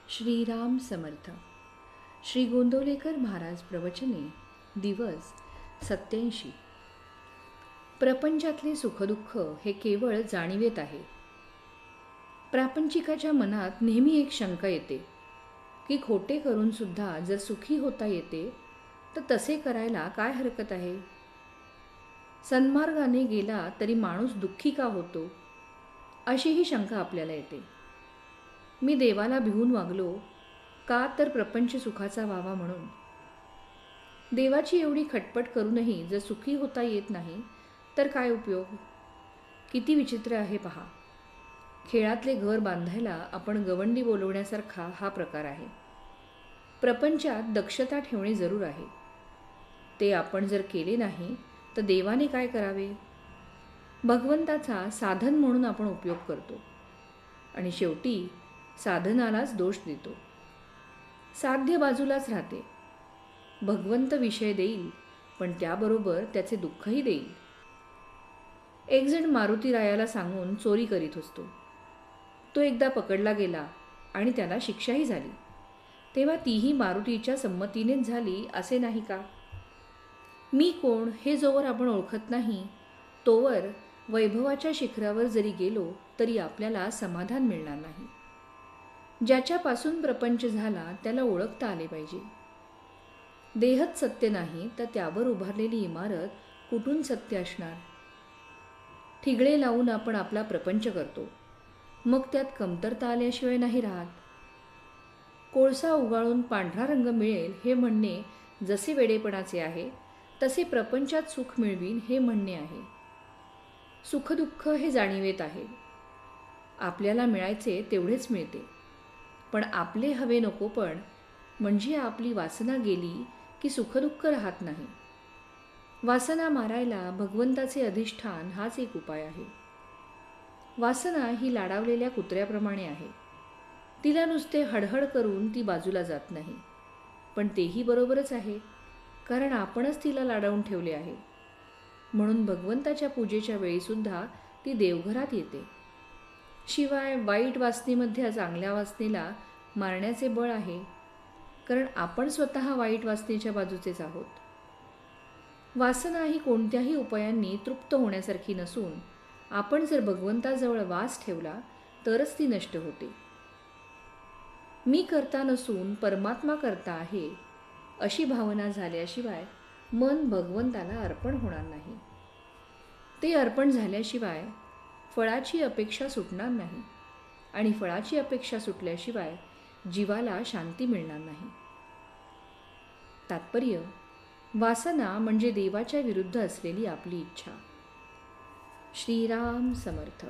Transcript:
श्रीराम समर्थ. श्री गोंदवलेकर महाराज प्रवचने. दिवस 87. प्रपंचातले सुखदुःख हे केवळ जाणीवेत आहे. प्रापंचिकाच्या मनात नेहमी एक शंका येते की खोटे करून सुद्धा जर सुखी होता येते तर तसे करायला काय हरकत आहे. सन्मार्गाने गेला तरी माणूस दुःखी का होतो, अशी ही शंका आपल्याला येते. मी देवाला भिवून वागलो का तर प्रपंच सुखाचा व्हावा म्हणून. देवाची एवढी खटपट करूनही जर सुखी होता येत नाही तर काय उपयोग. किती विचित्र आहे पहा. खेळातले घर बांधायला आपण गवंडी बोलवण्यासारखा हा प्रकार आहे. प्रपंचात दक्षता ठेवणे जरूर आहे. ते आपण जर केले नाही तर देवाने काय करावे. भगवंताचा साधन म्हणून आपण उपयोग करतो आणि शेवटी साधनालाच दोष देतो. साध्य बाजूलाच राहते. भगवंत विषय देईल पण त्याबरोबर त्याचे दुःखही देईल. एक जण मारुतीरायाला सांगून चोरी करीत असतो. तो एकदा पकडला गेला आणि त्याला शिक्षाही झाली. तेव्हा तीही मारुतीच्या संमतीनेच झाली असे नाही का. मी कोण हे जोवर आपण ओळखत नाही तोवर वैभवाच्या शिखरावर जरी गेलो तरी आपल्याला समाधान मिळणार नाही. ज्याच्यापासून प्रपंच झाला त्याला ओळखता आले पाहिजे. देहच सत्य नाही तर त्यावर उभारलेली इमारत कुठून सत्य असणार. ठिगळे लावून आपण आपला प्रपंच करतो, मग त्यात कमतरता आल्याशिवाय नाही राहत. कोळसा उगाळून पांढरा रंग मिळेल हे म्हणणे जसे वेडेपणाचे आहे तसे प्रपंचात सुख मिळवीन हे म्हणणे आहे. सुखदुःख हे जाणीवेत आहे. आपल्याला मिळायचे तेवढेच मिळते, पण आपले हवे नको पण म्हणजे आपली वासना गेली की सुखदुःख राहत नाही. वासना मारायला भगवंताचे अधिष्ठान हाच एक उपाय आहे. वासना ही लाडावलेल्या कुत्र्याप्रमाणे आहे. तिला नुसते हडहड करून ती बाजूला जात नाही, पण तेही बरोबरच आहे कारण आपणच तिला लाडावून ठेवले आहे. म्हणून भगवंताच्या पूजेच्या वेळीसुद्धा ती देवघरात येते. शिवाय वाईट वासनेमध्ये चांगल्या वासनेला मारण्याचे बळ आहे, कारण आपण स्वतः वाईट वासनेच्या बाजूचेच आहोत. वासना ही कोणत्याही उपायांनी तृप्त होण्यासारखी नसून आपण जर भगवंताजवळ वास ठेवला तरच ती नष्ट होते. मी करता नसून परमात्मा करता आहे अशी भावना झाल्याशिवाय मन भगवंताला अर्पण होणार नाही. ते अर्पण झाल्याशिवाय फळाची अपेक्षा सुटणार नाही आणि फळाची अपेक्षा सुटल्याशिवाय जीवाला शांती मिळणार नाही. तात्पर्य, वासना म्हणजे देवाच्या विरुद्ध असलेली आपली इच्छा. श्रीराम समर्थ.